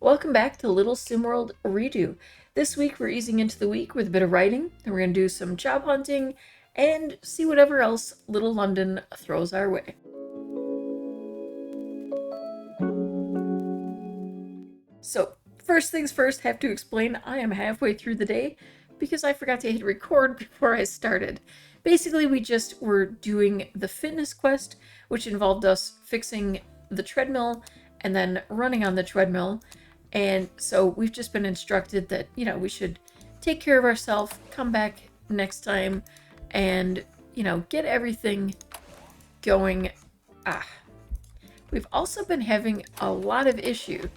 Welcome back to Little SimWorld Redo. This week we're easing into the week with a bit of writing, and we're going to do some job hunting and see whatever else Little London throws our way. So, first things first, have to explain I am halfway through the day because I forgot to hit record before I started. Basically, we just were doing the fitness quest, which involved us fixing the treadmill and then running on the treadmill. And so we've just been instructed that, we should take care of ourselves, come back next time, and, get everything going. We've also been having a lot of issue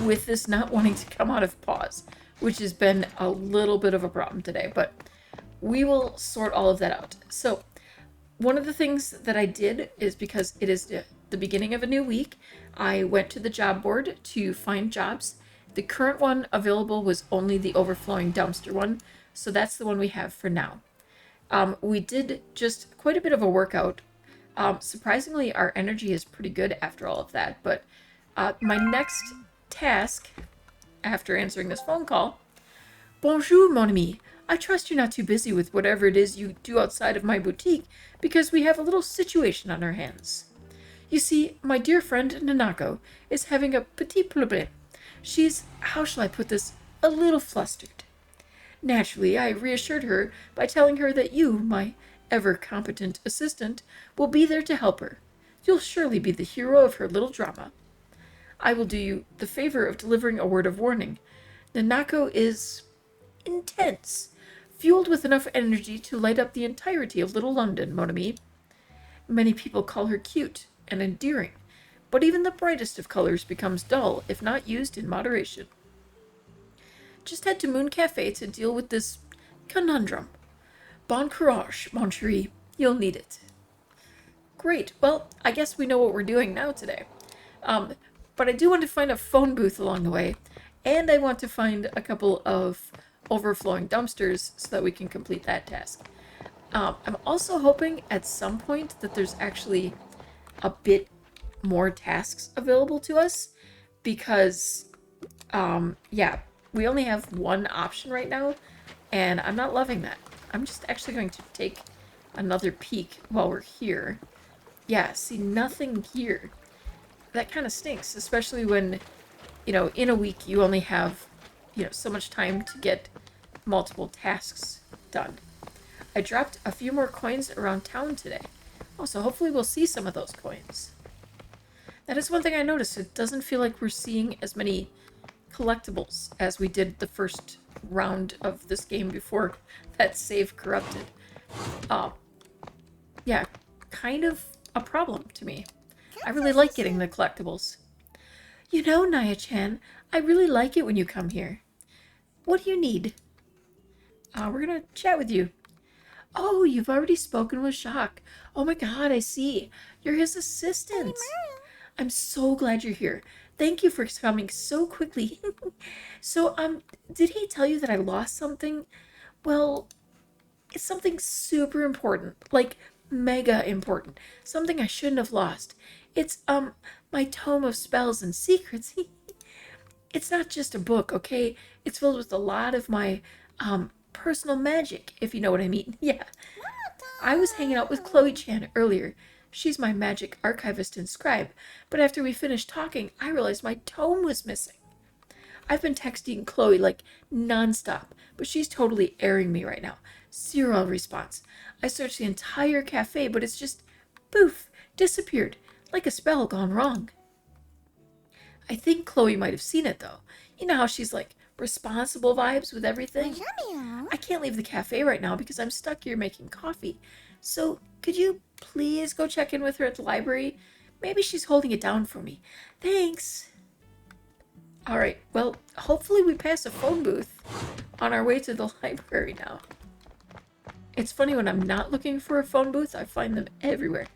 with this not wanting to come out of pause, which has been a little bit of a problem today, but we will sort all of that out. So one of the things that I did is, because it is the beginning of a new week, I went to the job board to find jobs. The current one available was only the overflowing dumpster one, so that's the one we have for now. We did just quite a bit of a workout. Surprisingly, our energy is pretty good after all of that, but my next task, after answering this phone call: Bonjour, mon ami. I trust you're not too busy with whatever it is you do outside of my boutique, because we have a little situation on our hands. You see, my dear friend Nanako is having a petit problème. She's, how shall I put this, a little flustered. Naturally, I reassured her by telling her that you, my ever-competent assistant, will be there to help her. You'll surely be the hero of her little drama. I will do you the favor of delivering a word of warning. Nanako is intense, fueled with enough energy to light up the entirety of Little London, mon ami. Many people call her cute and endearing, but even the brightest of colors becomes dull if not used in moderation. Just head to Moon Cafe to deal with this conundrum. Bon courage, mon chéri. You'll need it. Great. Well, I guess we know what we're doing now today. But I do want to find a phone booth along the way, and I want to find a couple of overflowing dumpsters so that we can complete that task. I'm also hoping at some point that there's actually a bit more tasks available to us, because we only have one option right now, and I'm not loving that. I'm just actually going to take another peek while we're here. Yeah, see, nothing here. That kind of stinks, especially when, in a week you only have, so much time to get multiple tasks done. I dropped a few more coins around town today. Oh, so hopefully we'll see some of those coins. That is one thing I noticed. It doesn't feel like we're seeing as many collectibles as we did the first round of this game before that save corrupted. Yeah, kind of a problem to me. I really like getting the collectibles. You know, Naya-chan, I really like it when you come here. What do you need? We're gonna chat with you. Oh, you've already spoken with Jacques. Oh my god, I see. You're his assistant. I'm so glad you're here. Thank you for coming so quickly. So, did he tell you that I lost something? Well, it's something super important, like mega important. Something I shouldn't have lost. It's, my tome of spells and secrets. It's not just a book, okay? It's filled with a lot of my, personal magic, if you know what I mean. Yeah. I was hanging out with Chloe-chan earlier. She's my magic archivist and scribe, but after we finished talking, I realized my tome was missing. I've been texting Chloe like nonstop, but she's totally airing me right now. Zero response. I searched the entire cafe, but it's just poof, disappeared, like a spell gone wrong. I think Chloe might have seen it though. You know how she's like responsible vibes with everything? I can't leave the cafe right now because I'm stuck here making coffee. So could you please go check in with her at the library? Maybe she's holding it down for me. Thanks. Alright, well, hopefully we pass a phone booth on our way to the library now. It's funny, when I'm not looking for a phone booth, I find them everywhere.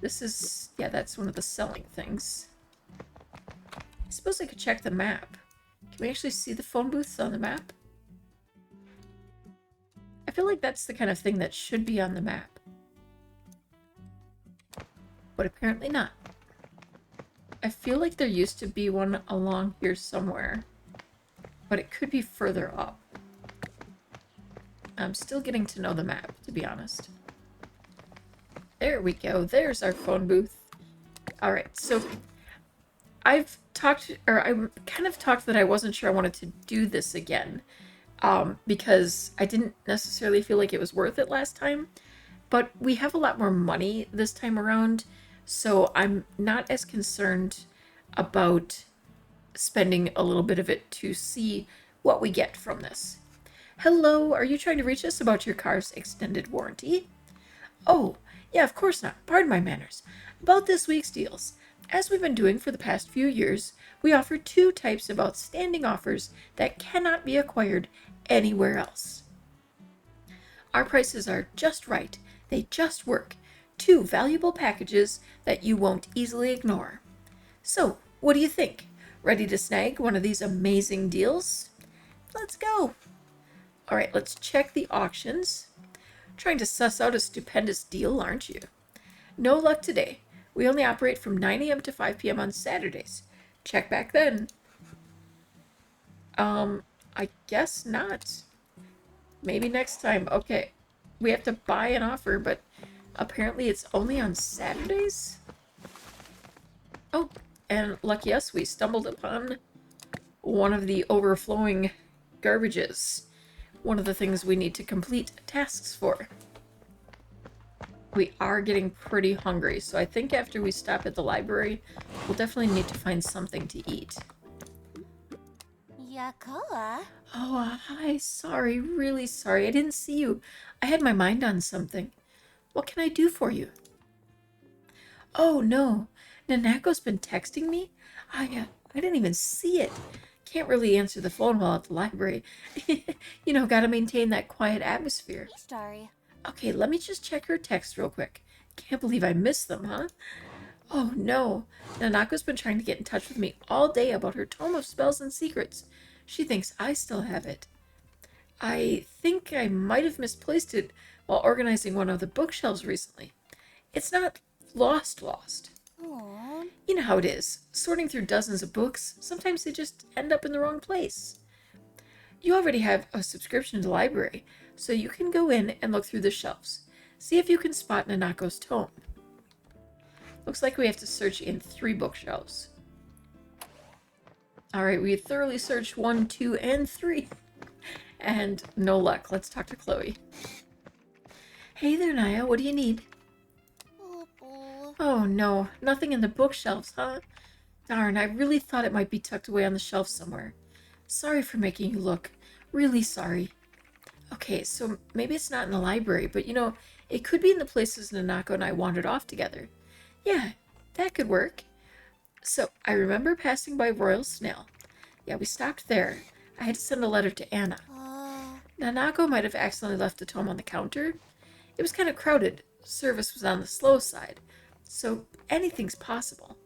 This is, yeah, that's one of the selling things. I suppose I could check the map. Can we actually see the phone booths on the map? I feel like that's the kind of thing that should be on the map. But apparently not. I feel like there used to be one along here somewhere, but it could be further up. I'm still getting to know the map, to be honest. There we go. There's our phone booth. All right, so I've talked, or I kind of talked that I wasn't sure I wanted to do this again, because I didn't necessarily feel like it was worth it last time. But we have a lot more money this time around, so I'm not as concerned about spending a little bit of it to see what we get from this. Hello, are you trying to reach us about your car's extended warranty? Oh, yeah, of course not. Pardon my manners. About this week's deals. As we've been doing for the past few years, we offer 2 types of outstanding offers that cannot be acquired anywhere else. Our prices are just right. They just work. 2 valuable packages that you won't easily ignore. So, what do you think? Ready to snag one of these amazing deals? Let's go. All right, let's check the auctions. Trying to suss out a stupendous deal, aren't you? No luck today. We only operate from 9 a.m. to 5 p.m. on Saturdays. Check back then. I guess not. Maybe next time. Okay. We have to buy an offer, but apparently it's only on Saturdays? Oh, and lucky us, we stumbled upon one of the overflowing garbages. One of the things we need to complete tasks for. We are getting pretty hungry, so I think after we stop at the library, we'll definitely need to find something to eat. Yakoa? Oh, hi. Sorry. Really sorry. I didn't see you. I had my mind on something. What can I do for you? Oh, no. Nanako's been texting me? I didn't even see it. Can't really answer the phone while at the library. You know, gotta maintain that quiet atmosphere. Story. Okay, let me just check her text real quick. Can't believe I missed them, huh? Oh, no. Nanako's been trying to get in touch with me all day about her tome of spells and secrets. She thinks I still have it. I think I might have misplaced it while organizing one of the bookshelves recently. It's not lost. Aww. You know how it is. Sorting through dozens of books, sometimes they just end up in the wrong place. You already have a subscription to the library, so you can go in and look through the shelves. See if you can spot Nanako's tome. Looks like we have to search in 3 bookshelves. Alright, we thoroughly searched 1, 2, and 3. And no luck. Let's talk to Chloe. Hey there, Naya. What do you need? Oh no, nothing in the bookshelves, huh? Darn, I really thought it might be tucked away on the shelf somewhere. Sorry for making you look. Really sorry. Okay, so maybe it's not in the library, but you know, it could be in the places Nanako and I wandered off together. Yeah, that could work. So, I remember passing by Royal Snail. Yeah, we stopped there. I had to send a letter to Anna. Nanako might have accidentally left the tome on the counter. It was kind of crowded. Service was on the slow side. So, anything's possible.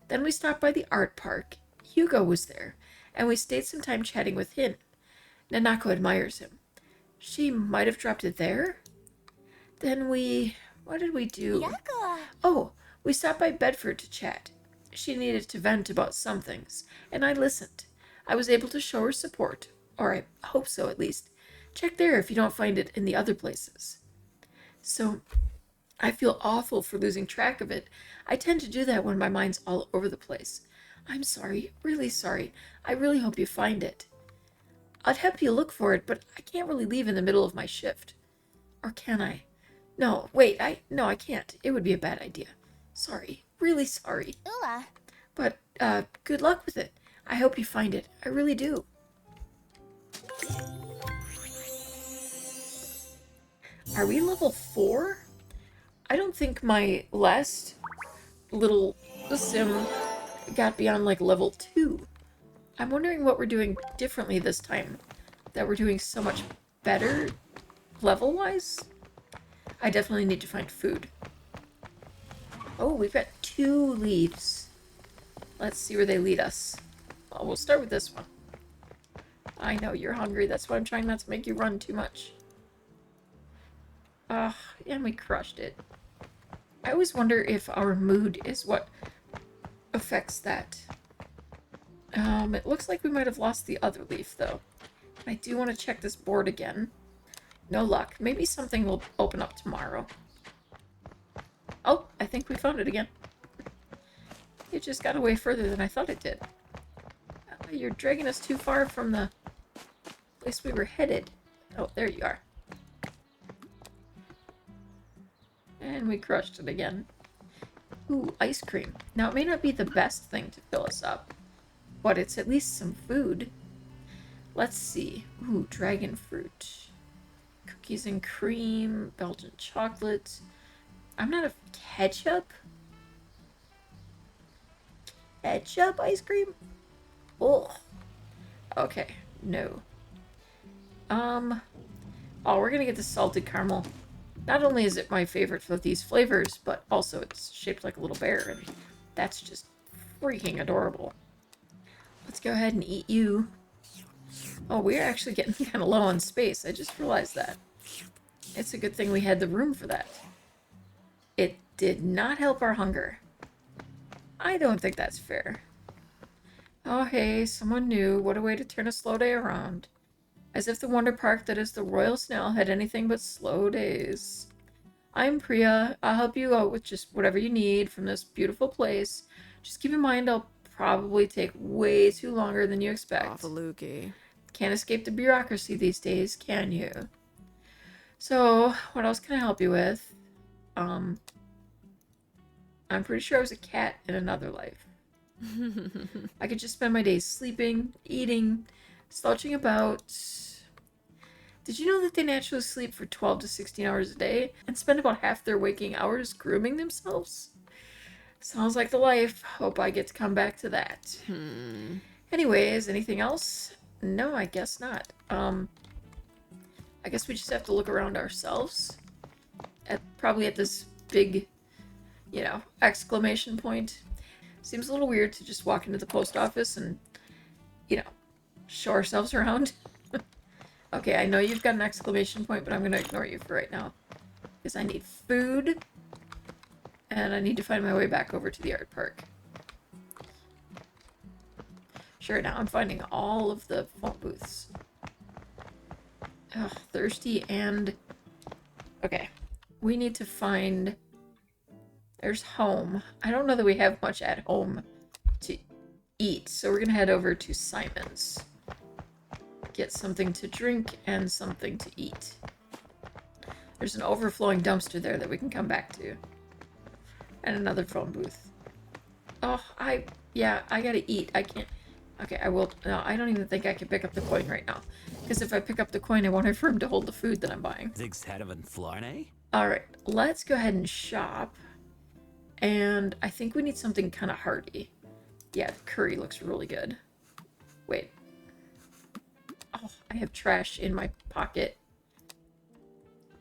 Then we stopped by the art park. Hugo was there, and we stayed some time chatting with him. Nanako admires him. She might have dropped it there? Then what did we do? Yakoa. Oh, we stopped by Bedford to chat. She needed to vent about some things, and I listened. I was able to show her support, or I hope so at least. Check there if you don't find it in the other places. So, I feel awful for losing track of it. I tend to do that when my mind's all over the place. I'm sorry, really sorry. I really hope you find it. I'd help you look for it, but I can't really leave in the middle of my shift. Or can I? No, wait, I can't. It would be a bad idea. Sorry, really sorry. Ula. But, good luck with it. I hope you find it. I really do. Are we level 4? I don't think my last little sim got beyond like level 2. I'm wondering what we're doing differently this time. That we're doing so much better level-wise. I definitely need to find food. Oh, we've got 2 leaves. Let's see where they lead us. Well, we'll start with this one. I know you're hungry. That's why I'm trying not to make you run too much. And we crushed it. I always wonder if our mood is what affects that. It looks like we might have lost the other leaf, though. I do want to check this board again. No luck. Maybe something will open up tomorrow. Oh, I think we found it again. It just got away further than I thought it did. You're dragging us too far from the place we were headed. Oh, there you are. And we crushed it again. Ooh, ice cream. Now, it may not be the best thing to fill us up, but it's at least some food. Let's see. Ooh, dragon fruit. Cookies and cream. Belgian chocolate. I'm not a... Ketchup? Ketchup ice cream? Oh. Okay, no. Oh, we're gonna get the salted caramel. Not only is it my favorite of these flavors, but also it's shaped like a little bear, and that's just freaking adorable. Let's go ahead and eat you. Oh, we're actually getting kind of low on space. I just realized that. It's a good thing we had the room for that. It did not help our hunger. I don't think that's fair. Oh, hey, someone new. What a way to turn a slow day around. As if the Wonder Park that is the Royal Snail had anything but slow days. I'm Priya. I'll help you out with just whatever you need from this beautiful place. Just keep in mind I'll probably take way too longer than you expect. Awfaluki. Can't escape the bureaucracy these days, can you? So, what else can I help you with? I'm pretty sure I was a cat in another life. I could just spend my days sleeping, eating, slouching about. Did you know that they naturally sleep for 12 to 16 hours a day and spend about half their waking hours grooming themselves? Sounds like the life. Hope I get to come back to that. Anyways, anything else? No, I guess not. I guess we just have to look around ourselves. Probably at this big, exclamation point. Seems a little weird to just walk into the post office and, show ourselves around. Okay, I know you've got an exclamation point, but I'm going to ignore you for right now. Because I need food. And I need to find my way back over to the art park. Sure, now I'm finding all of the phone booths. Ugh, thirsty and... Okay. We need to find... There's home. I don't know that we have much at home to eat, so we're going to head over to Simon's. Get something to drink and something to eat. There's an overflowing dumpster there that we can come back to. And another phone booth. Oh, I gotta eat. I can't... Okay, I will... No, I don't even think I can pick up the coin right now. Because if I pick up the coin, I want have room to hold the food that I'm buying. Alright, let's go ahead and shop. And I think we need something kind of hearty. Yeah, the curry looks really good. Wait. Oh, I have trash in my pocket.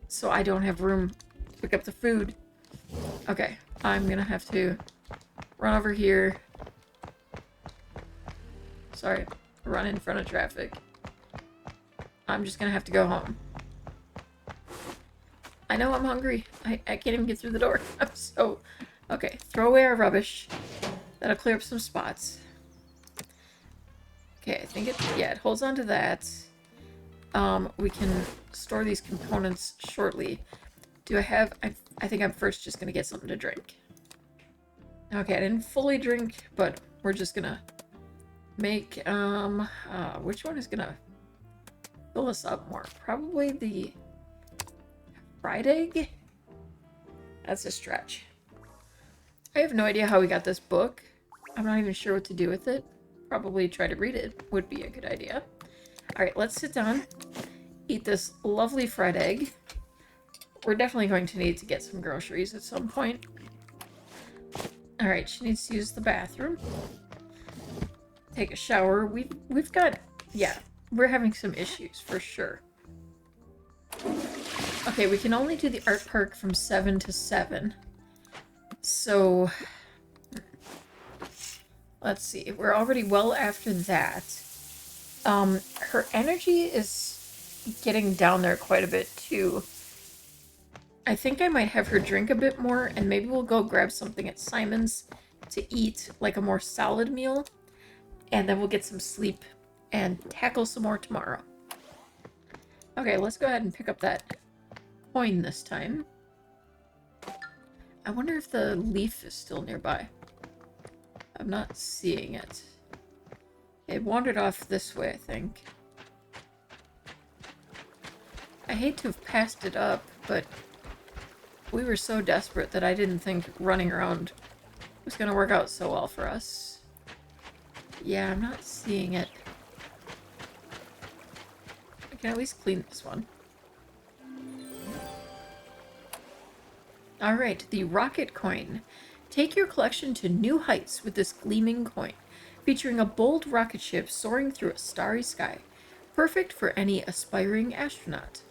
So I don't have room to pick up the food. Okay, I'm gonna have to run over here. Sorry, run in front of traffic. I'm just gonna have to go home. I know I'm hungry. I can't even get through the door. I'm so... Okay, throw away our rubbish. That'll clear up some spots. Okay, I think it holds on to that. We can store these components shortly. Do I have... I think I'm first just gonna get something to drink. Okay, I didn't fully drink, but we're just gonna make, which one is gonna fill us up more? Probably the fried egg? That's a stretch. I have no idea how we got this book. I'm not even sure what to do with it. Probably try to read it would be a good idea. Alright, let's sit down. Eat this lovely fried egg. We're definitely going to need to get some groceries at some point. Alright, she needs to use the bathroom. Take a shower. We've got... Yeah, we're having some issues for sure. Okay, we can only do the art park from 7 to 7. So... Let's see. We're already well after that. Her energy is getting down there quite a bit too. I think I might have her drink a bit more, and maybe we'll go grab something at Simon's to eat like a more solid meal, and then we'll get some sleep and tackle some more tomorrow. Okay, let's go ahead and pick up that coin this time. I wonder if the leaf is still nearby. I'm not seeing it. It wandered off this way, I think. I hate to have passed it up, but we were so desperate that I didn't think running around was going to work out so well for us. Yeah, I'm not seeing it. I can at least clean this one. Alright, the rocket coin. Take your collection to new heights with this gleaming coin, featuring a bold rocket ship soaring through a starry sky. Perfect for any aspiring astronaut.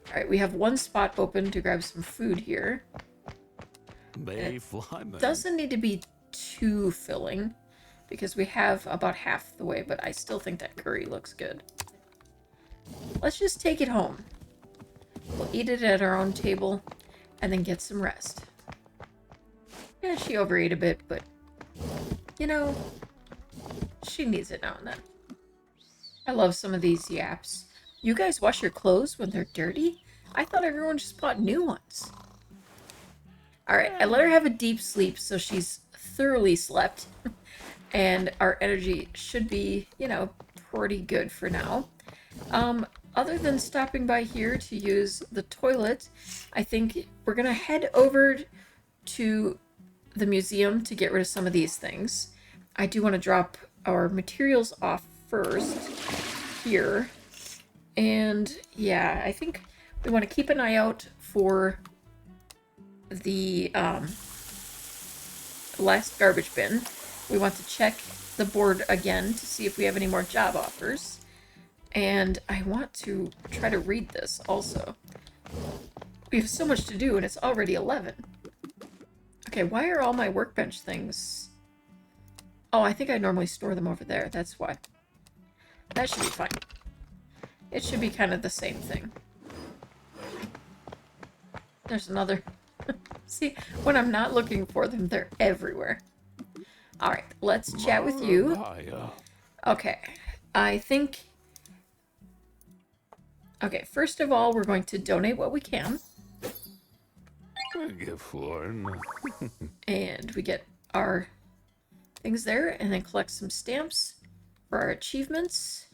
Alright, we have one spot open to grab some food here. It doesn't need to be too filling, because we have about half the way, but I still think that curry looks good. Let's just take it home. We'll eat it at our own table, and then get some rest. Yeah, she overate a bit, but, you know, she needs it now and then. I love some of these yaps. You guys wash your clothes when they're dirty? I thought everyone just bought new ones. Alright, I let her have a deep sleep, so she's thoroughly slept. And our energy should be, you know, pretty good for now. Other than stopping by here to use the toilet, I think we're going to head over to the museum to get rid of some of these things. I do want to drop our materials off first here. And yeah, I think we want to keep an eye out for the last garbage bin. We want to check the board again to see if we have any more job offers. And I want to try to read this also. We have so much to do and it's already 11. Okay, why are all my workbench things... Oh, I think I normally store them over there. That's why. That should be fine. It should be kind of the same thing. There's another. See, when I'm not looking for them, they're everywhere. Alright, let's chat with you. Okay, I think... Okay, first of all, we're going to donate what we can. And we get our things there, and then collect some stamps for our achievements.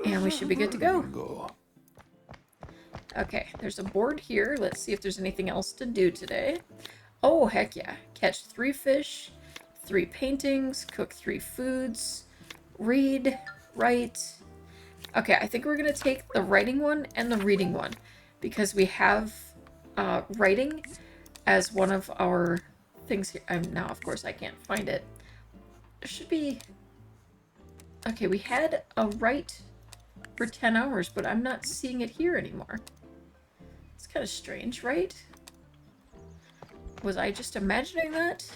And we should be good to go. Okay, there's a board here. Let's see if there's anything else to do today. Oh, heck yeah. Catch 3 fish, 3 paintings, cook 3 foods, read, write. Okay, I think we're going to take the writing one and the reading one, because we have writing as one of our things here. Now, of course, I can't find it. There should be... Okay, we had a write for 10 hours, but I'm not seeing it here anymore. It's kind of strange, right? Was I just imagining that?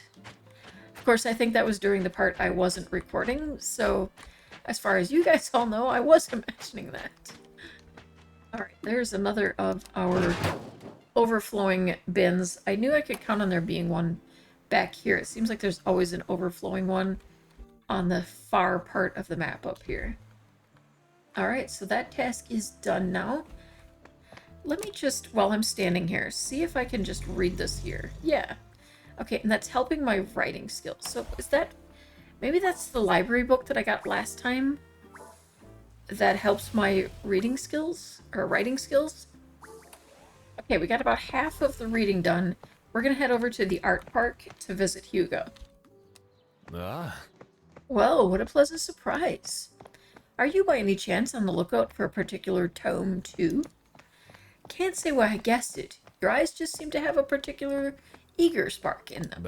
Of course, I think that was during the part I wasn't recording, so as far as you guys all know, I was imagining that. Alright, there's another of our overflowing bins. I knew I could count on there being one back here. It seems like there's always an overflowing one on the far part of the map up here. Alright, so that task is done now. Let me just, while I'm standing here, see if I can just read this here. Yeah. Okay, and that's helping my writing skills. So is that... Maybe that's the library book that I got last time that helps my reading skills, or writing skills. Okay, we got about half of the reading done. We're going to head over to the art park to visit Hugo. Well, what a pleasant surprise. Are you by any chance on the lookout for a particular tome too? Can't say why I guessed it. Your eyes just seem to have a particular eager spark in them.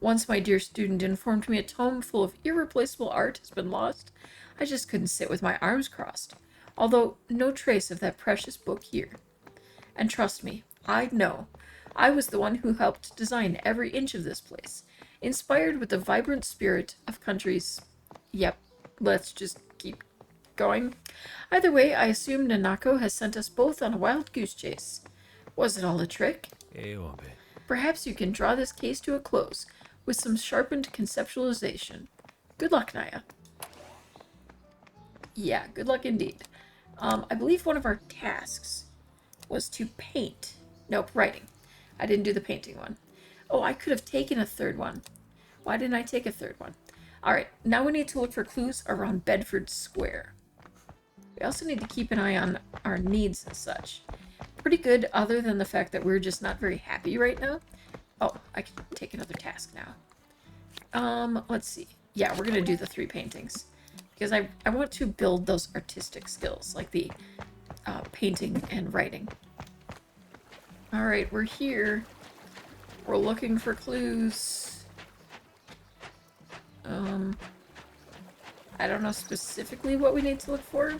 Once my dear student informed me a tome full of irreplaceable art has been lost, I just couldn't sit with my arms crossed, although no trace of that precious book here. And trust me, I know. I was the one who helped design every inch of this place, inspired with the vibrant spirit of countries. Yep, let's just keep going. Either way, I assume Nanako has sent us both on a wild goose chase. Was it all a trick? Perhaps you can draw this case to a close, with some sharpened conceptualization. Good luck, Naya. Yeah, good luck indeed. I believe one of our tasks was to paint. Nope, writing. I didn't do the painting one. Oh, I could have taken a third one. Why didn't I take a third one? Alright, now we need to look for clues around Bedford Square. We also need to keep an eye on our needs and such. Pretty good, other than the fact that we're just not very happy right now. Oh, I can take another task now. Let's see. Yeah, we're gonna do the 3 paintings. Because I want to build those artistic skills, like the painting and writing. Alright, we're here. We're looking for clues. I don't know specifically what we need to look for.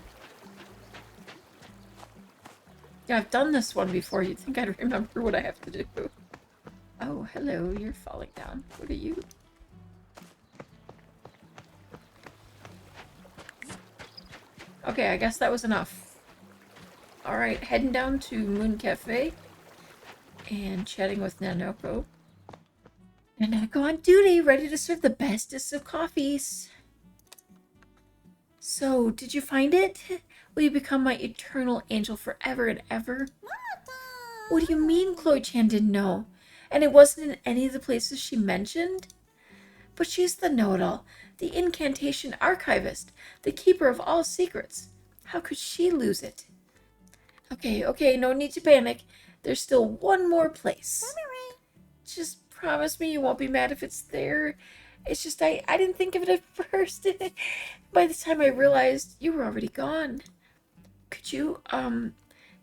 Yeah, I've done this one before. You'd think I'd remember what I have to do. Oh, hello, you're falling down. What are you? Okay, I guess that was enough. Alright, heading down to Moon Cafe and chatting with Nanako. Nanako on duty, ready to serve the bestest of coffees. So, did you find it? Will you become my eternal angel forever and ever? What do you mean Chloe-chan didn't know? And it wasn't in any of the places she mentioned? But she's the know-it-all, the incantation archivist, the keeper of all secrets. How could she lose it? Okay, no need to panic. There's still one more place. Just promise me you won't be mad if it's there. It's just I didn't think of it at first. By the time I realized, you were already gone. Could you,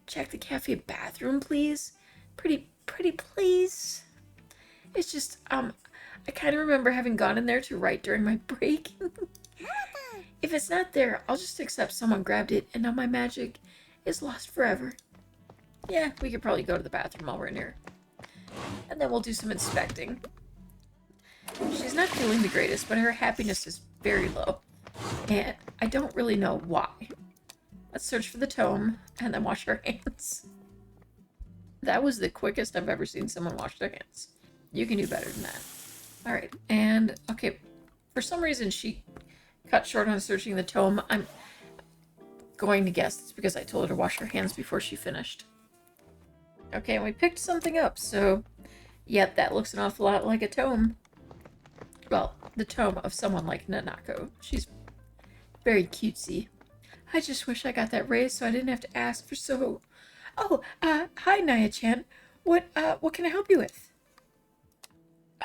check the cafe bathroom, please? Pretty please? It's just, I kind of remember having gone in there to write during my break. If it's not there, I'll just accept someone grabbed it and now my magic is lost forever. Yeah, we could probably go to the bathroom while we're in here. And then we'll do some inspecting. She's not feeling the greatest, but her happiness is very low. And I don't really know why. Let's search for the tome and then wash our hands. That was the quickest I've ever seen someone wash their hands. You can do better than that. Alright, and okay, for some reason she cut short on searching the tome. I'm going to guess it's because I told her to wash her hands before she finished. Okay, and we picked something up, so yep, that looks an awful lot like a tome. Well, the tome of someone like Nanako. She's very cutesy. I just wish I got that raise so I didn't have to ask for so... Oh, hi Naya-chan. What can I help you with?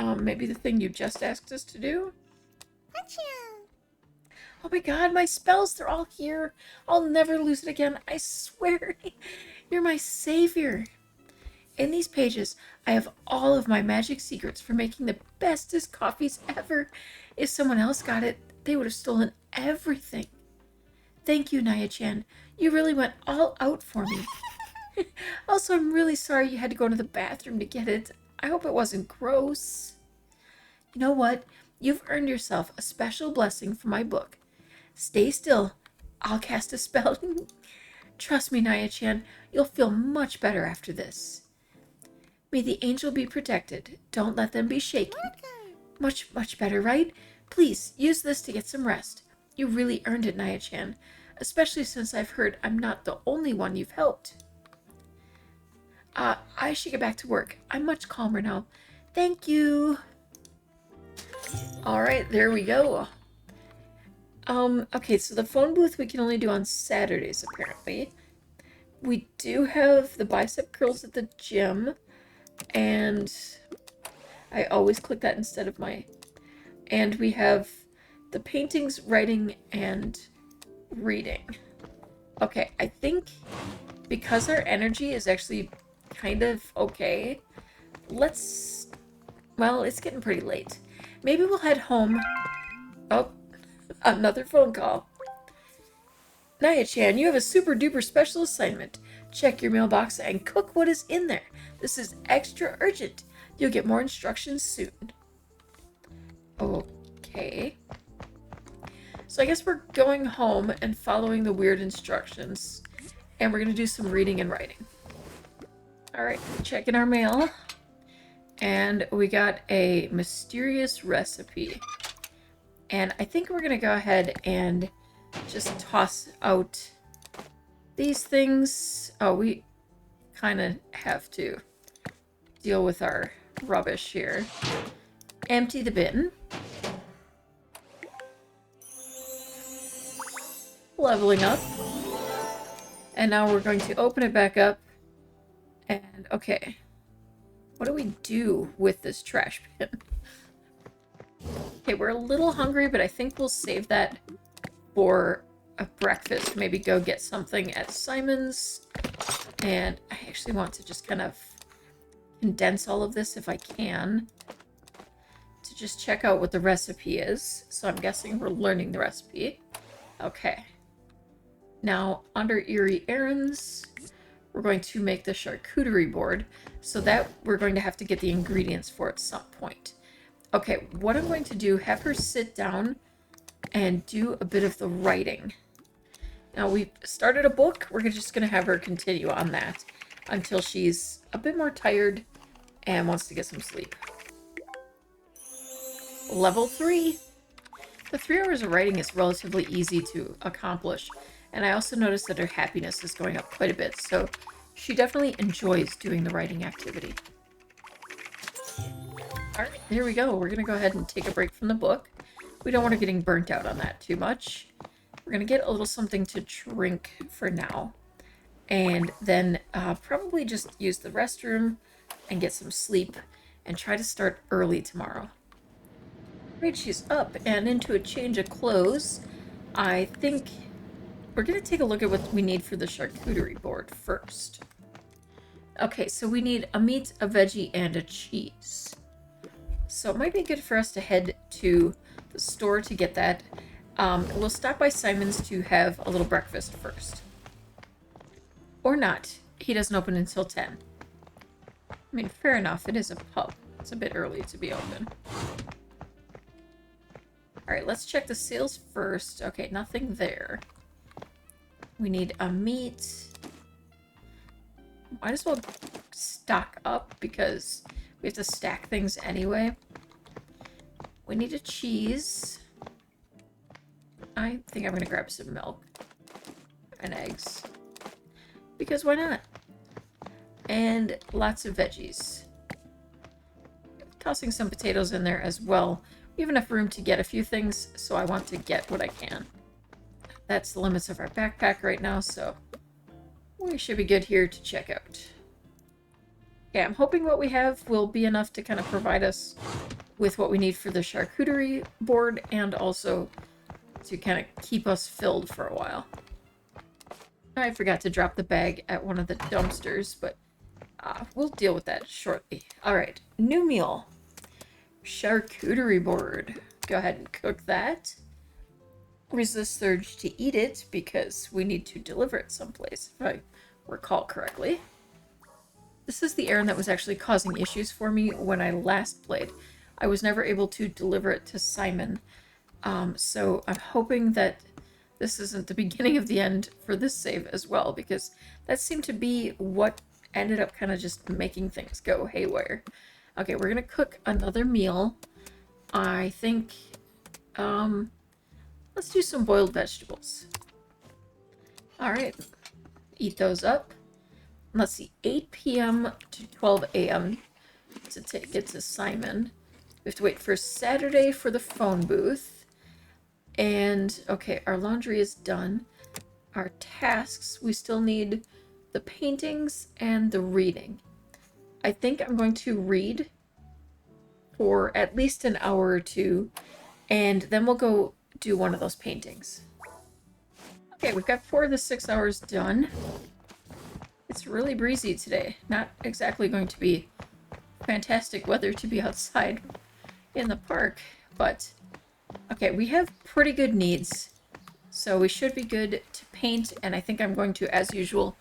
Maybe the thing you just asked us to do? Oh my god, my spells, they're all here. I'll never lose it again, I swear. You're my savior. In these pages, I have all of my magic secrets for making the bestest coffees ever. If someone else got it, they would have stolen everything. Thank you, Naya-chan. You really went all out for me. Also, I'm really sorry you had to go to the bathroom to get it. I hope it wasn't gross. You know what? You've earned yourself a special blessing from my book. Stay still. I'll cast a spell. Trust me, Naya-chan. You'll feel much better after this. May the angel be protected. Don't let them be shaken. Much better, right? Please, use this to get some rest. You really earned it, Naya-chan. Especially since I've heard I'm not the only one you've helped. I should get back to work. I'm much calmer now. Thank you. Alright, there we go. Okay, so the phone booth we can only do on Saturdays, apparently. We do have the bicep curls at the gym. And I always click that instead of my... And we have the paintings, writing, and reading. Okay, I think because our energy is actually kind of okay, let's... Well, it's getting pretty late. Maybe we'll head home. Oh, another phone call. Naya-chan, you have a super duper special assignment. Check your mailbox and cook what is in there. This is extra urgent. You'll get more instructions soon. Okay. So I guess we're going home and following the weird instructions. And we're going to do some reading and writing. Alright, checking our mail. And we got a mysterious recipe. And I think we're going to go ahead and just toss out these things. Oh, we kind of have to deal with our rubbish here. Empty the bin. Leveling up. And now we're going to open it back up. And, okay. What do we do with this trash bin? Okay, we're a little hungry, but I think we'll save that for a breakfast. Maybe go get something at Simon's. And I actually want to just kind of condense all of this if I can. To just check out what the recipe is. So I'm guessing we're learning the recipe. Okay. Now, under Eerie Errands, we're going to make the charcuterie board. So that we're going to have to get the ingredients for at some point. Okay, what I'm going to do, have her sit down and do a bit of the writing. Now, we've started a book. We're just going to have her continue on that until she's a bit more tired and wants to get some sleep. Level 3. The 3 hours of writing is relatively easy to accomplish. And I also noticed that her happiness is going up quite a bit. So she definitely enjoys doing the writing activity. Alright, here we go. We're going to go ahead and take a break from the book. We don't want her getting burnt out on that too much. We're going to get a little something to drink for now. And then probably just use the restroom and get some sleep and try to start early tomorrow. Great, she's up and into a change of clothes. I think we're going to take a look at what we need for the charcuterie board first. Okay, so we need a meat, a veggie, and a cheese. So it might be good for us to head to the store to get that. We'll stop by Simon's to have a little breakfast first. Or not. He doesn't open until 10. I mean, fair enough. It is a pub. It's a bit early to be open. Alright, let's check the sales first. Okay, nothing there. We need a meat. Might as well stock up because we have to stack things anyway. We need a cheese. I think I'm going to grab some milk and eggs. Because why not? And lots of veggies. Tossing some potatoes in there as well. We have enough room to get a few things, so I want to get what I can. That's the limits of our backpack right now, so we should be good here to check out. Okay, I'm hoping what we have will be enough to kind of provide us with what we need for the charcuterie board and also to kind of keep us filled for a while. I forgot to drop the bag at one of the dumpsters, but we'll deal with that shortly. Alright, new meal. Charcuterie board. Go ahead and cook that. Resist the urge to eat it because we need to deliver it someplace, if I recall correctly. This is the errand that was actually causing issues for me when I last played. I was never able to deliver it to Simon. So I'm hoping that this isn't the beginning of the end for this save as well, because that seemed to be what ended up kind of just making things go haywire. Okay, we're going to cook another meal. I think, let's do some boiled vegetables. Alright, eat those up. Let's see, 8 p.m. to 12 a.m. to take it to Simon. We have to wait for Saturday for the phone booth. And, okay, our laundry is done. Our tasks, we still need the paintings and the reading. I think I'm going to read for at least an hour or two, and then we'll go do one of those paintings. Okay, we've got 4 of the 6 hours done. It's really breezy today. Not exactly going to be fantastic weather to be outside in the park, but okay, we have pretty good needs, so we should be good to paint, and I think I'm going to, as usual,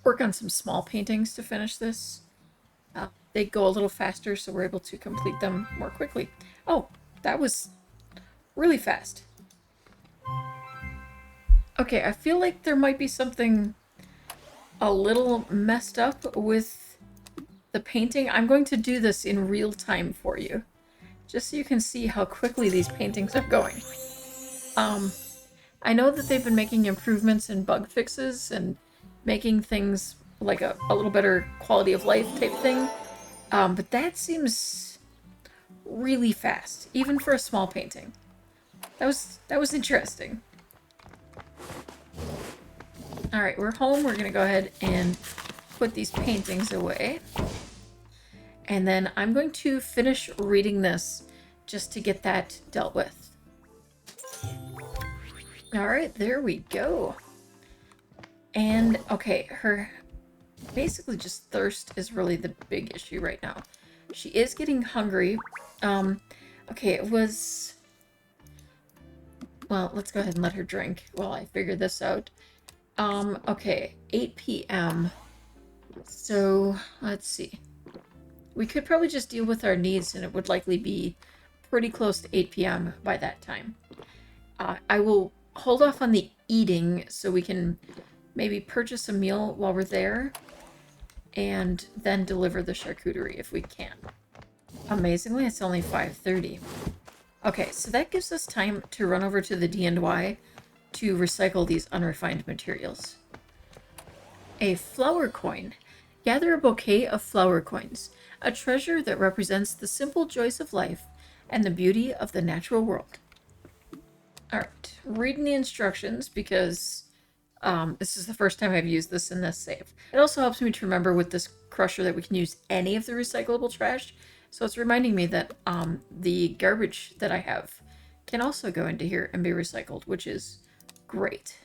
work on some small paintings to finish this. They go a little faster, so we're able to complete them more quickly. Oh, that was really fast. Okay, I feel like there might be something a little messed up with the painting. I'm going to do this in real time for you, just so you can see how quickly these paintings are going. I know that they've been making improvements and bug fixes and making things like a little better quality of life type thing, but that seems really fast, even for a small painting. That was interesting. All right, we're home. We're gonna go ahead and put these paintings away. And then I'm going to finish reading this just to get that dealt with. All right, there we go. And okay, her basically just thirst is really the big issue right now. She is getting hungry. Okay, it was... Well, let's go ahead and let her drink while I figure this out. Okay, 8 p.m. So, let's see. We could probably just deal with our needs, and it would likely be pretty close to 8 p.m. by that time. I will hold off on the eating so we can maybe purchase a meal while we're there, and then deliver the charcuterie if we can. Amazingly, it's only 5:30. Okay, so that gives us time to run over to the D&Y to recycle these unrefined materials. A flower coin. Gather a bouquet of flower coins, a treasure that represents the simple joys of life and the beauty of the natural world. Alright, reading the instructions because this is the first time I've used this in this save. It also helps me to remember with this crusher that we can use any of the recyclable trash. So it's reminding me that the garbage that I have can also go into here and be recycled, which is great.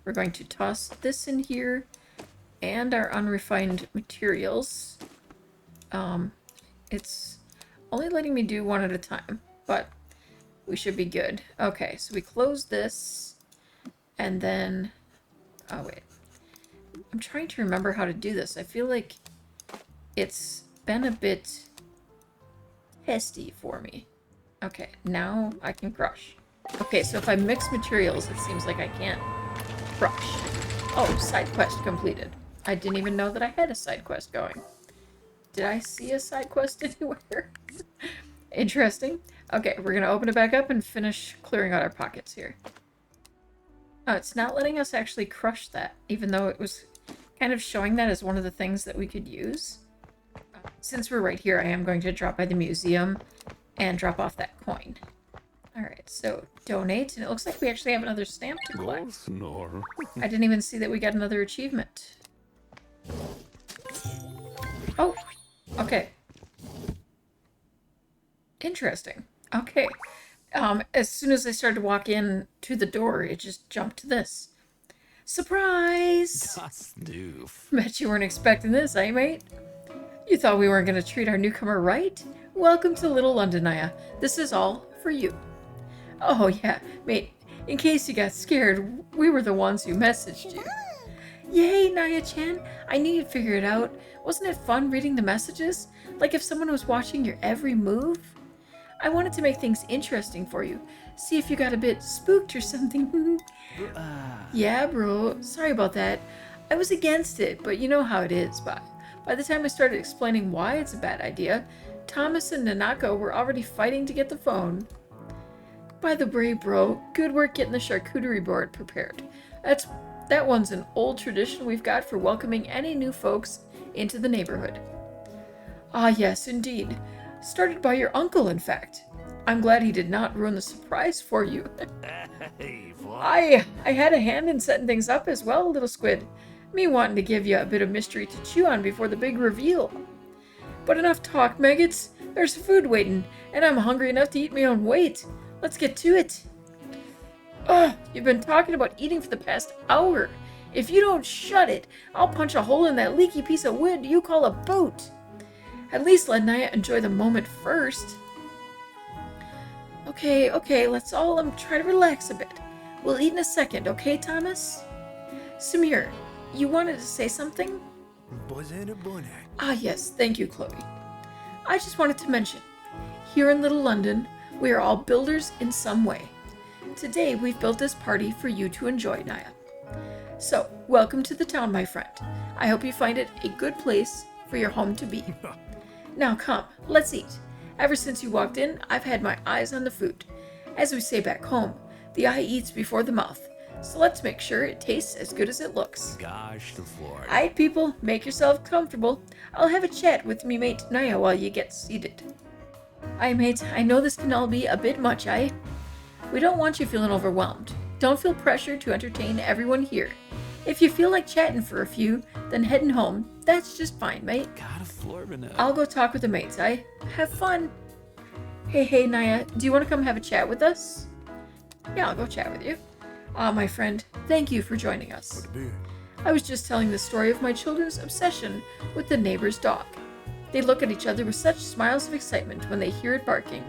We're going to toss this in here and our unrefined materials. It's only letting me do one at a time, but we should be good. Okay, so we close this and then... Oh, wait. I'm trying to remember how to do this. I feel like it's been a bit testy for me. Okay, now I can crush. Okay, so if I mix materials, it seems like I can't crush. Oh, side quest completed. I didn't even know that I had a side quest going. Did I see a side quest anywhere? Interesting. Okay, we're gonna open it back up and finish clearing out our pockets here. Oh, it's not letting us actually crush that, even though it was kind of showing that as one of the things that we could use. Since we're right here, I am going to drop by the museum and drop off that coin. Alright, so donate, and it looks like we actually have another stamp to collect. I didn't even see that we got another achievement. Oh, okay. Interesting. Okay. As soon as I started to walk in to the door, it just jumped to this. Surprise! Bet you weren't expecting this, eh, mate? You thought we weren't going to treat our newcomer right? Welcome to Little London, Naya. This is all for you. Oh, yeah, mate. In case you got scared, we were the ones who messaged you. Yay, Naya-chan. I knew you'd figure it out. Wasn't it fun reading the messages? Like if someone was watching your every move? I wanted to make things interesting for you. See if you got a bit spooked or something. Yeah, bro. Sorry about that. I was against it, but you know how it is. By the time I started explaining why it's a bad idea, Thomas and Nanako were already fighting to get the phone. By the way, bro, good work getting the charcuterie board prepared. That one's an old tradition we've got for welcoming any new folks into the neighborhood. Ah, yes, indeed. Started by your uncle, in fact. I'm glad he did not ruin the surprise for you. I had a hand in setting things up as well, little squid. Me wanting to give you a bit of mystery to chew on before the big reveal. But enough talk, maggots. There's food waiting, and I'm hungry enough to eat my own weight. Let's get to it. Ugh, you've been talking about eating for the past hour. If you don't shut it, I'll punch a hole in that leaky piece of wood you call a boat. At least let Naya enjoy the moment first. Okay, let's all try to relax a bit. We'll eat in a second, okay, Thomas? Samir, you wanted to say something? Ah, yes, thank you, Chloe. I just wanted to mention, here in Little London, we are all builders in some way. Today, we've built this party for you to enjoy, Naya. So, welcome to the town, my friend. I hope you find it a good place for your home to be. Now come, let's eat. Ever since you walked in, I've had my eyes on the food. As we say back home, the eye eats before the mouth. So let's make sure it tastes as good as it looks. Gosh, the floor. Alright, people, make yourselves comfortable. I'll have a chat with me mate Naya while you get seated. Aye, mate, I know this can all be a bit much, aye? We don't want you feeling overwhelmed. Don't feel pressure to entertain everyone here. If you feel like chatting for a few, then heading home, that's just fine, mate. Got a floor banana. I'll go talk with the mates, aye? Have fun. Hey, Naya, do you want to come have a chat with us? Yeah, I'll go chat with you. Ah, my friend, thank you for joining us. I was just telling the story of my children's obsession with the neighbor's dog. They look at each other with such smiles of excitement when they hear it barking.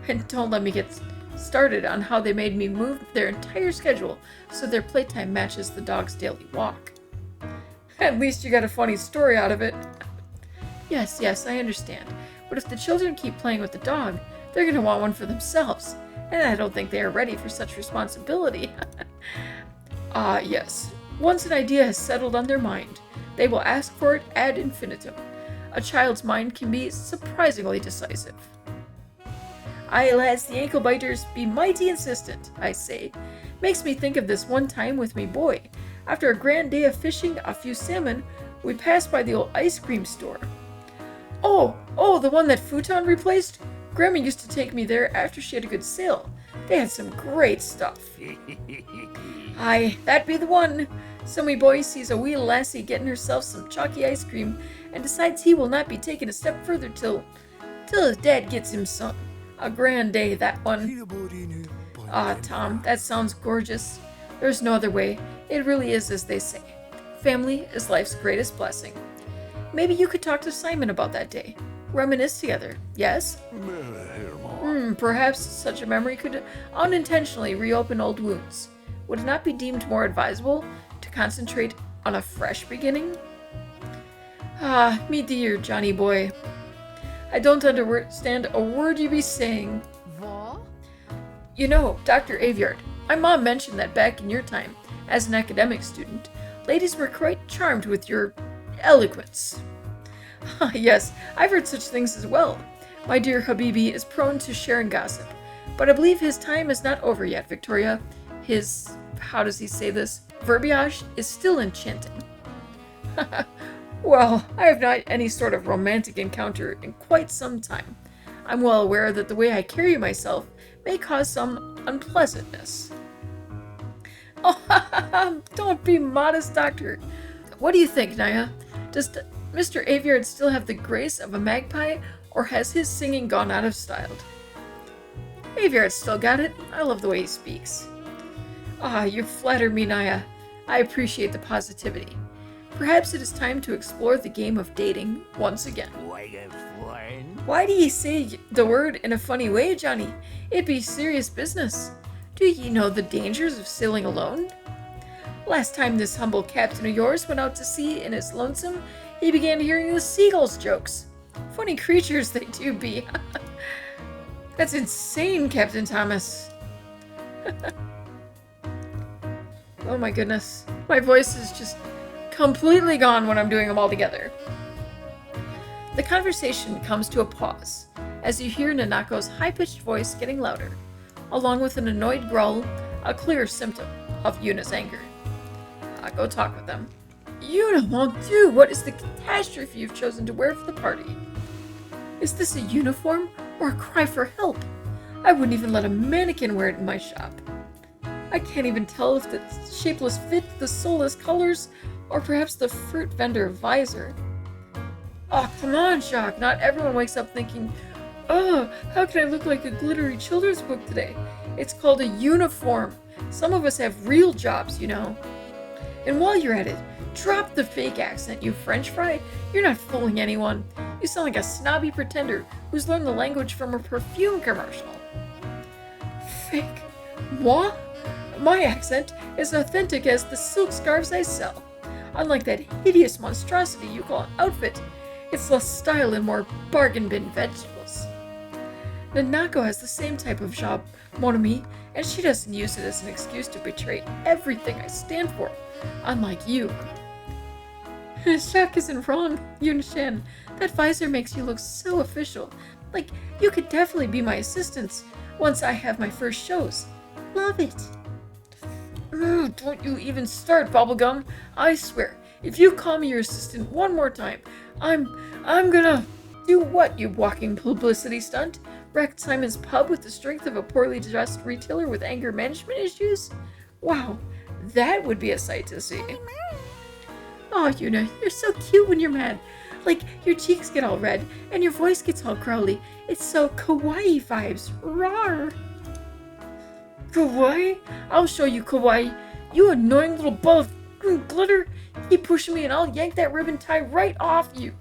And don't let me get started on how they made me move their entire schedule so their playtime matches the dog's daily walk. At least you got a funny story out of it. Yes, I understand. But if the children keep playing with the dog, they're going to want one for themselves. And I don't think they are ready for such responsibility. Yes. Once an idea has settled on their mind, they will ask for it ad infinitum. A child's mind can be surprisingly decisive. Aye, lads, the ankle biters be mighty insistent, I say. Makes me think of this one time with me boy. After a grand day of fishing a few salmon, we passed by the old ice cream store. Oh, the one that Futon replaced? Grandma used to take me there after she had a good sale. They had some great stuff. Aye, that be the one. So me boy sees a wee lassie getting herself some chalky ice cream and decides he will not be taking a step further till his dad gets him some. A grand day, that one. Tom, that sounds gorgeous. There's no other way. It really is as they say. Family is life's greatest blessing. Maybe you could talk to Simon about that day. Reminisce together, yes? Perhaps such a memory could unintentionally reopen old wounds. Would it not be deemed more advisable to concentrate on a fresh beginning? Me dear Johnny boy. I don't understand a word you be saying. What? You know, Dr. Aviard, my mom mentioned that back in your time, as an academic student, ladies were quite charmed with your eloquence. Yes, I've heard such things as well. My dear Habibi is prone to sharing gossip, but I believe his time is not over yet, Victoria. His, how does he say this, verbiage is still enchanting. Well, I have not any sort of romantic encounter in quite some time. I'm well aware that the way I carry myself may cause some unpleasantness. Oh, don't be modest, Doctor. What do you think, Naya? Does Mr. Aviard still have the grace of a magpie, or has his singing gone out of style? Aviard's still got it. I love the way he speaks. You flatter me, Naya. I appreciate the positivity. Perhaps it is time to explore the game of dating once again. Why do ye say the word in a funny way, Johnny? It be serious business. Do ye know the dangers of sailing alone? Last time this humble captain of yours went out to sea in his lonesome, he began hearing the seagulls' jokes. Funny creatures they do be. That's insane, Captain Thomas. Oh my goodness. My voice is just completely gone when I'm doing them all together. The conversation comes to a pause as you hear Nanako's high-pitched voice getting louder, along with an annoyed growl, a clear symptom of Yuna's anger. Go talk with them. Yuna won't do! What is the catastrophe you've chosen to wear for the party? Is this a uniform or a cry for help? I wouldn't even let a mannequin wear it in my shop. I can't even tell if the shapeless fit, the soulless colors, or perhaps the fruit vendor visor. Oh, come on, Jacques. Not everyone wakes up thinking, oh, how can I look like a glittery children's book today? It's called a uniform. Some of us have real jobs, you know. And while you're at it, drop the fake accent, you French fry. You're not fooling anyone. You sound like a snobby pretender who's learned the language from a perfume commercial. Fake? Moi? My accent is authentic as the silk scarves I sell. Unlike that hideous monstrosity you call an outfit, it's less style and more bargain bin vegetables. Nanako has the same type of job, mon ami, and she doesn't use it as an excuse to betray everything I stand for, unlike you. Shock isn't wrong, Yunshan. That visor makes you look so official. Like, you could definitely be my assistant once I have my first shows. Love it. Don't you even start, Bubblegum. I swear, if you call me your assistant one more time, I'm gonna do what, you walking publicity stunt? Wreck Simon's pub with the strength of a poorly dressed retailer with anger management issues? Wow, that would be a sight to see. Oh, Yuna, you're so cute when you're mad. Like, your cheeks get all red, and your voice gets all growly. It's so kawaii vibes. Rawr! Kawaii? I'll show you kawaii. You annoying little ball of glitter. Keep pushing me and I'll yank that ribbon tie right off you.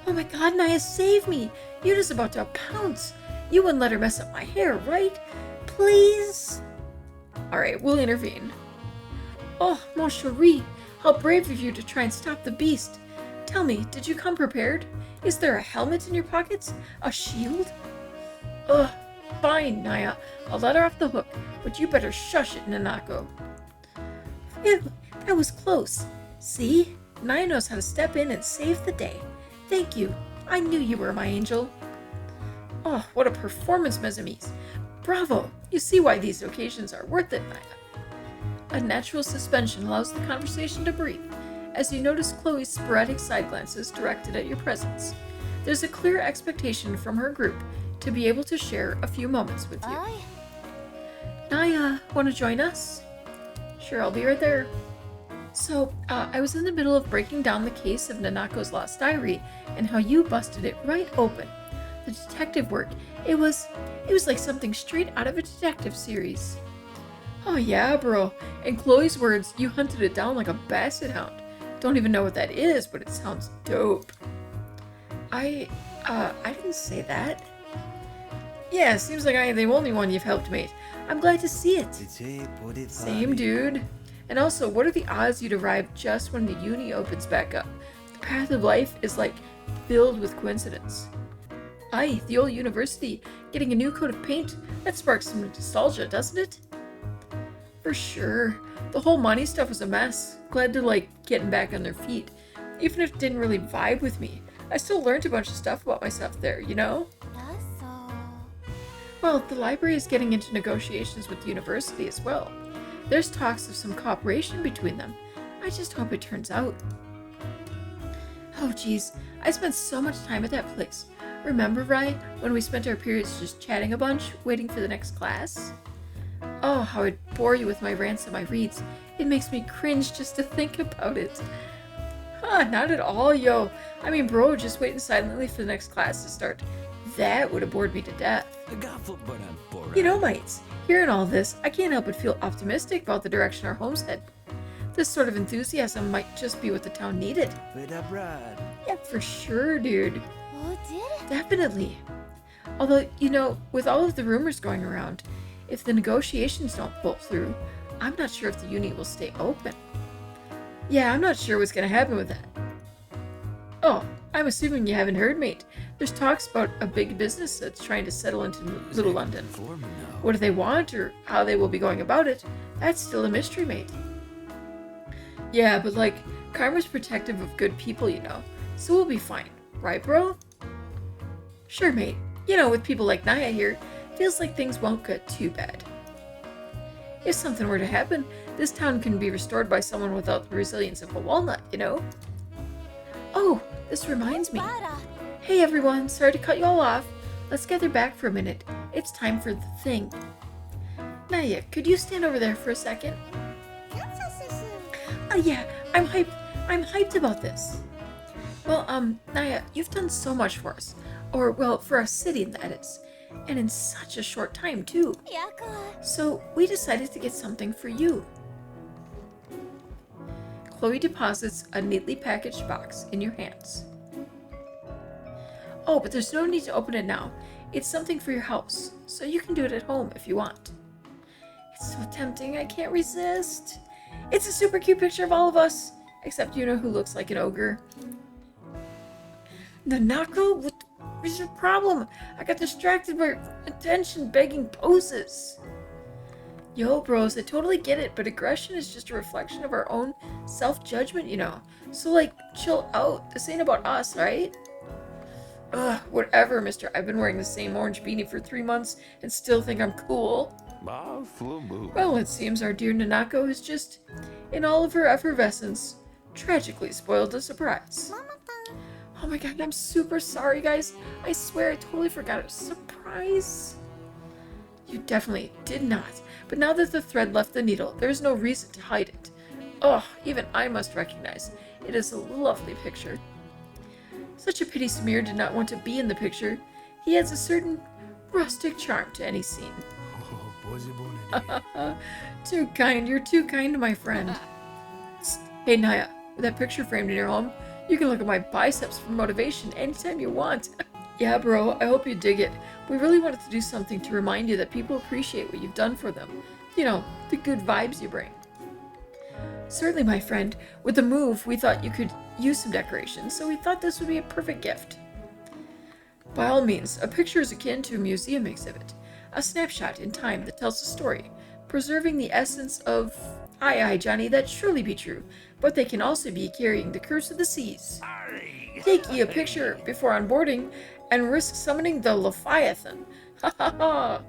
Oh my god, Naya, save me. Yuna's about to pounce. You wouldn't let her mess up my hair, right? Please? Alright, we'll intervene. Oh, mon chéri, how brave of you to try and stop the beast. Tell me, did you come prepared? Is there a helmet in your pockets? A shield? Ugh, fine, Naya. I'll let her off the hook, but you better shush it, Nanako. Phew, that was close. See? Naya knows how to step in and save the day. Thank you. I knew you were my angel. Oh, what a performance, Mesamise. Bravo! You see why these occasions are worth it, Naya. A natural suspension allows the conversation to breathe, as you notice Chloe's sporadic side glances directed at your presence. There's a clear expectation from her group to be able to share a few moments with you. Naya, want to join us? Sure, I'll be right there. So, I was in the middle of breaking down the case of Nanako's lost diary and how you busted it right open. The detective work, it was like something straight out of a detective series. Oh yeah, bro. In Chloe's words, you hunted it down like a basset hound. Don't even know what that is, but it sounds dope. I didn't say that. Yeah, seems like I am the only one you've helped, mate. I'm glad to see it. Same, dude. And also, what are the odds you'd arrive just when the uni opens back up? The path of life is like filled with coincidence. Aye, the old university, getting a new coat of paint, that sparks some nostalgia, doesn't it? For sure. The whole money stuff was a mess. Glad to, getting back on their feet. Even if it didn't really vibe with me, I still learned a bunch of stuff about myself there, you know? Well, the library is getting into negotiations with the university as well. There's talks of some cooperation between them. I just hope it turns out. Oh geez, I spent so much time at that place. Remember, Rai, when we spent our periods just chatting a bunch, waiting for the next class? Oh, how I'd bore you with my rants and my reads. It makes me cringe just to think about it. Huh, not at all, yo. I mean, bro, just waiting silently for the next class to start. That would have bored me to death. You know, mates, hearing all this, I can't help but feel optimistic about the direction our homes head. This sort of enthusiasm might just be what the town needed. Yeah, for sure, dude. Definitely. Although, with all of the rumors going around, if the negotiations don't pull through, I'm not sure if the uni will stay open. Yeah, I'm not sure what's going to happen with that. Oh, I'm assuming you haven't heard, mate. There's talks about a big business that's trying to settle into Little London. What do they want, or how they will be going about it? That's still a mystery, mate. Yeah, but karma's protective of good people, so we'll be fine. Right, bro? Sure, mate. With people like Naya here, feels like things won't get too bad. If something were to happen, this town can be restored by someone without the resilience of a walnut, Oh, this reminds me. Hey everyone, sorry to cut you all off. Let's gather back for a minute. It's time for the thing. Naya, could you stand over there for a second? Yeah, I'm hyped. I'm hyped about this. Well, Naya, you've done so much for us. Or, well, for our city, that is. And in such a short time, too. So, we decided to get something for you. Chloe deposits a neatly packaged box in your hands. Oh, but there's no need to open it now. It's something for your house, so you can do it at home if you want. It's so tempting, I can't resist. It's a super cute picture of all of us, except who looks like an ogre. Nanako, what is your problem? I got distracted by attention-begging poses. Yo, bros, I totally get it, but aggression is just a reflection of our own self-judgment, you know? So, like, chill out. This ain't about us, right? Ugh, whatever, mister. I've been wearing the same orange beanie for 3 months and still think I'm cool. Ma flumu. Well, it seems our dear Nanako is just, in all of her effervescence, tragically spoiled the surprise. Oh my god, I'm super sorry, guys. I swear I totally forgot it was a surprise. You definitely did not. But now that the thread left the needle, there's no reason to hide it. Oh, even I must recognize it is a lovely picture. Such a pity Samir did not want to be in the picture. He adds a certain rustic charm to any scene. Too kind, you're too kind, my friend. Hey Naya, with that picture framed in your home, you can look at my biceps for motivation anytime you want. Yeah, bro, I hope you dig it. We really wanted to do something to remind you that people appreciate what you've done for them. You know, the good vibes you bring. Certainly, my friend. With the move, we thought you could use some decorations, so we thought this would be a perfect gift. By all means, a picture is akin to a museum exhibit, a snapshot in time that tells a story, preserving the essence of... Aye, Johnny, that surely be true, but they can also be carrying the curse of the seas. Take ye a picture before onboarding, and risk summoning the Leviathan. Ha ha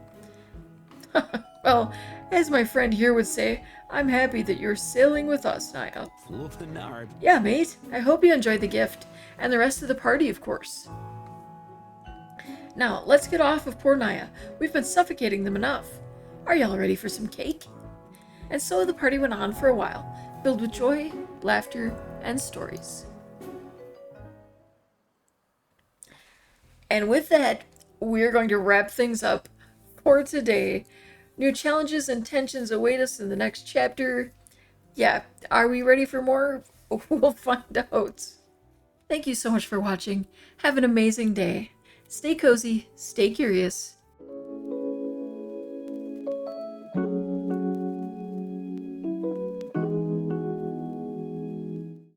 ha! Well, as my friend here would say, I'm happy that you're sailing with us, Naya. Flufinard. Yeah, mate. I hope you enjoyed the gift, and the rest of the party, of course. Now, let's get off of poor Naya. We've been suffocating them enough. Are y'all ready for some cake? And so the party went on for a while, filled with joy, laughter, and stories. And with that, we're going to wrap things up for today. New challenges and tensions await us in the next chapter. Yeah, are we ready for more? We'll find out. Thank you so much for watching. Have an amazing day. Stay cozy, stay curious,